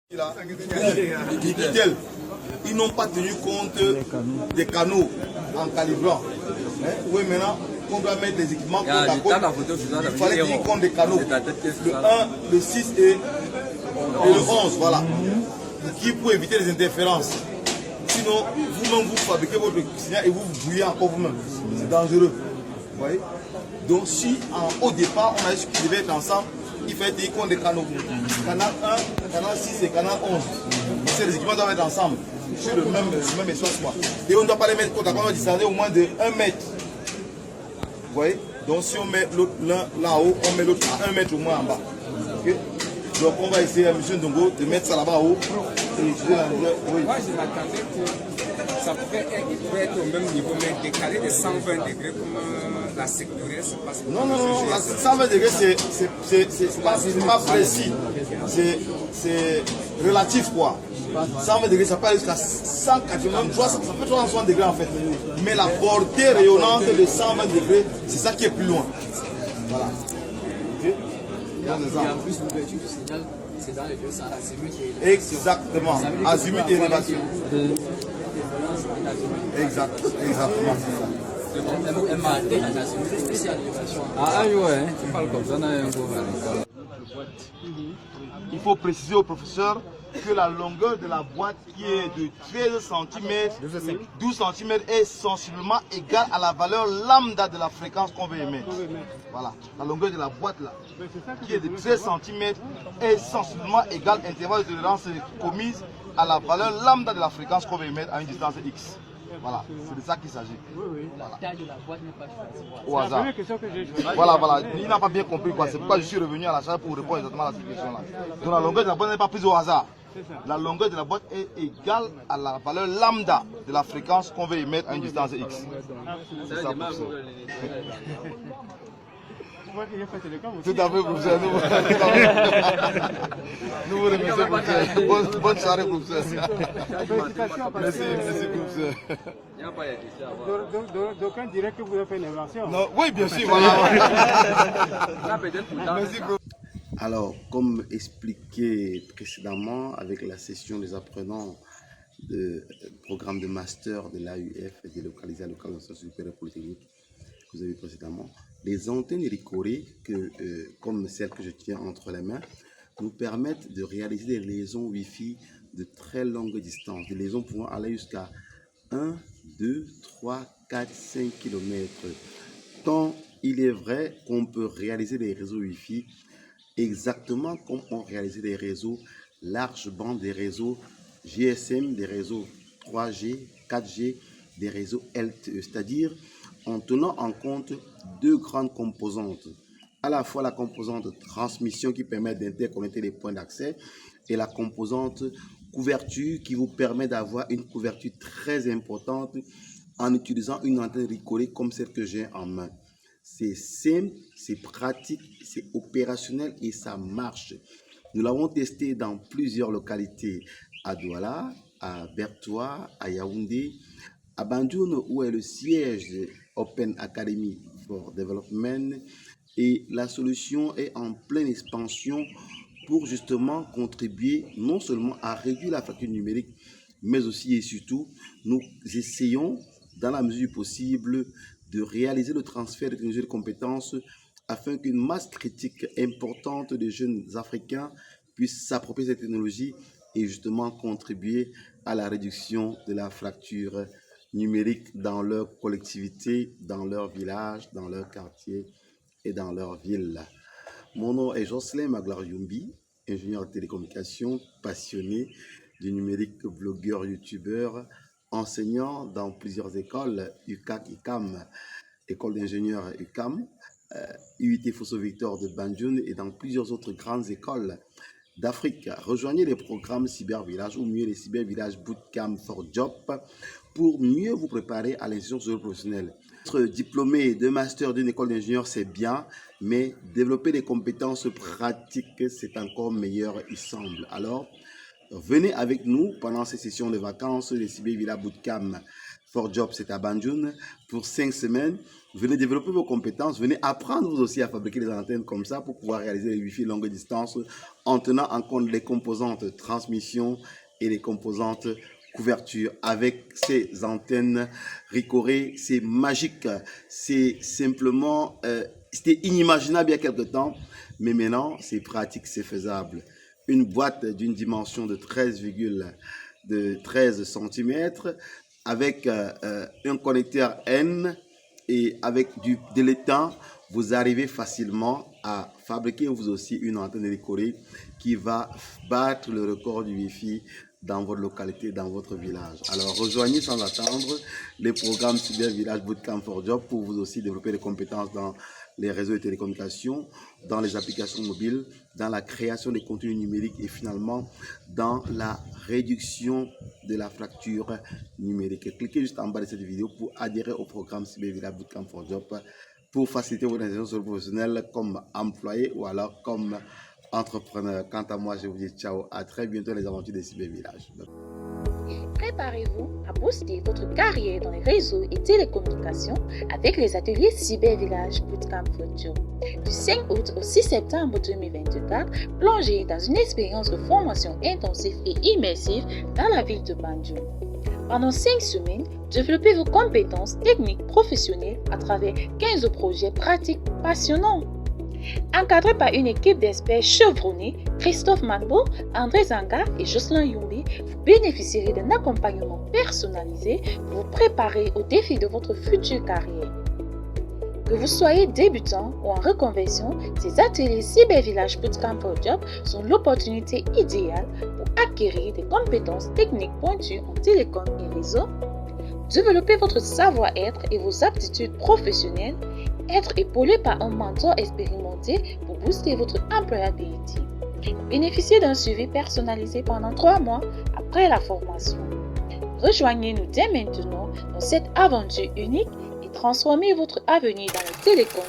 Ils n'ont pas tenu compte des canaux en calibrant. Oui, maintenant, on doit mettre des équipements contre la côte. Il fallait tenir compte des canaux. Le 1, le 6 et le 11, voilà. Pour éviter les interférences. Sinon, vous-même, vous fabriquez votre signal et vous vous brouillez encore vous-même. C'est dangereux. Vous voyez? Donc, si au départ, on a dit qu'ils devaient être ensemble, il fallait tenir compte des canaux. Canal 1, canal 6 et canal 11. Ces équipements doivent être ensemble, sur le même espace. Et on ne doit pas les mettre contre, on doit distancer au moins de 1 mètre. Vous voyez? Donc, si on met l'autre l'un là-haut, on met l'autre à 1 mètre au moins en bas. Okay? Donc, on va essayer, M. Ndongo, de mettre ça là-bas haut. Oui. Moi, je m'attendais que ça pouvait être au même niveau, mais décalé de 120 degrés comme la sécurité se passe. Non, 120 degrés, c'est pas précis. C'est relatif, quoi. 120 degrés, ça peut aller jusqu'à 183, ça fait 360 degrés en fait. Mais la portée rayonnante de 120 degrés, c'est ça qui est plus loin. Voilà. Okay. Et en plus, l'ouverture du signal, c'est dans les deux sens, azimut et exactement, azimut et élévation. Exactement. Il faut préciser au professeur que la longueur de la boîte qui est de 13 cm, 12 cm est sensiblement égale à la valeur lambda de la fréquence qu'on veut émettre. Voilà, la longueur de la boîte là, qui est de 13 cm, est sensiblement égale à l'intervalle de tolérance commise à la valeur lambda de la fréquence qu'on veut émettre à une distance x. Voilà, c'est de ça qu'il s'agit. La taille de la boîte n'est pas choisie. Au hasard. Voilà, il n'a pas bien compris quoi. C'est pourquoi je suis revenu à la charge pour répondre exactement à cette question-là. Donc la longueur de la boîte n'est pas prise au hasard. La longueur de la boîte est égale à la valeur lambda de la fréquence qu'on veut émettre à une distance x. C'est ça pour ça. Tout à fait, professeur. Nous vous remercions, professeur. Bonne soirée, professeur. Merci, professeur. D'aucuns diraient que vous avez fait une invention. Non, oui, bien sûr, voilà. Merci, professeur. Alors, comme expliqué précédemment avec la session des apprenants du programme de master de l'AUF délocalisé à l'école d'enseignement supérieur polytechnique que vous avez vu précédemment, les antennes Ricoré, comme celles que je tiens entre les mains, nous permettent de réaliser des liaisons Wi-Fi de très longue distance, des liaisons pouvant aller jusqu'à 1, 2, 3, 4, 5 km. Tant il est vrai qu'on peut réaliser des réseaux Wi-Fi exactement comme on réalisait des réseaux large bande, des réseaux GSM, des réseaux 3G, 4G, des réseaux LTE, c'est-à-dire en tenant en compte deux grandes composantes, à la fois la composante transmission qui permet d'interconnecter les points d'accès et la composante couverture qui vous permet d'avoir une couverture très importante en utilisant une antenne Ricoré comme celle que j'ai en main. C'est simple, c'est pratique, c'est opérationnel et ça marche. Nous l'avons testé dans plusieurs localités, à Douala, à Bertoua, à Yaoundé, à Bandjoun où est le siège de Open Academy for Development, et la solution est en pleine expansion pour justement contribuer non seulement à réduire la fracture numérique, mais aussi et surtout, nous essayons dans la mesure du possible de réaliser le transfert de technologies et de compétences afin qu'une masse critique importante de jeunes Africains puissent s'approprier cette technologie et justement contribuer à la réduction de la fracture numérique dans leur collectivité, dans leur village, dans leur quartier et dans leur ville. Mon nom est Jocelyn Maglar-Yumbi, ingénieur de télécommunications, passionné du numérique, blogueur, youtubeur, enseignant dans plusieurs écoles, UCAC, ICAM, école d'ingénieurs UCAM, UIT Fosso Victor de Bandjoun et dans plusieurs autres grandes écoles d'Afrique. Rejoignez les programmes Cybervillage ou mieux les Cybervillage Bootcamp for Job pour mieux vous préparer à l'insertion professionnelle. Être diplômé de master d'une école d'ingénieur, c'est bien, mais développer des compétences pratiques, c'est encore meilleur, il semble. Alors, venez avec nous pendant ces sessions de vacances des Cybervillage Bootcamp for Job, c'est à Banjul, pour 5 semaines. Venez développer vos compétences, venez apprendre vous aussi à fabriquer des antennes comme ça pour pouvoir réaliser les Wi-Fi longue distance en tenant en compte les composantes transmission et les composantes couverture. Avec ces antennes Ricoré, c'est magique, c'est simplement, c'était inimaginable il y a quelque temps, mais maintenant c'est pratique, c'est faisable. Une boîte d'une dimension de 13 cm avec un connecteur N et avec du délétant, vous arrivez facilement à fabriquer vous aussi une antenne Ricoré qui va battre le record du Wi-Fi dans votre localité, dans votre village. Alors rejoignez sans attendre les programmes Cyber Village Bootcamp for Job pour vous aussi développer des compétences dans les réseaux de télécommunications, dans les applications mobiles, dans la création des contenus numériques et finalement dans la réduction de la fracture numérique. Cliquez juste en bas de cette vidéo pour adhérer au programme Cyber Village Bootcamp for Job pour faciliter votre insertion professionnelle comme employé ou alors comme entrepreneur. Quant à moi, je vous dis ciao, à très bientôt les aventures des Cyber Village. Préparez-vous à booster votre carrière dans les réseaux et télécommunications avec les ateliers Cyber Village Bootcamp for Job. Du 5 août au 6 septembre 2024, plongez dans une expérience de formation intensive et immersive dans la ville de Banjul. Pendant 5 semaines, développez vos compétences techniques professionnelles à travers 15 projets pratiques passionnants. Encadré par une équipe d'experts chevronnés, Christophe Manbo, André Zanga et Jocelyn Yumbi, vous bénéficierez d'un accompagnement personnalisé pour vous préparer aux défis de votre future carrière. Que vous soyez débutant ou en reconversion, ces ateliers Cyber Village Bootcamp for Job sont l'opportunité idéale pour acquérir des compétences techniques pointues en télécom et réseau, développer votre savoir-être et vos aptitudes professionnelles, être épaulé par un mentor expérimenté pour booster votre employability. Bénéficiez d'un suivi personnalisé pendant 3 mois après la formation. Rejoignez-nous dès maintenant dans cette aventure unique et transformez votre avenir dans le télécom.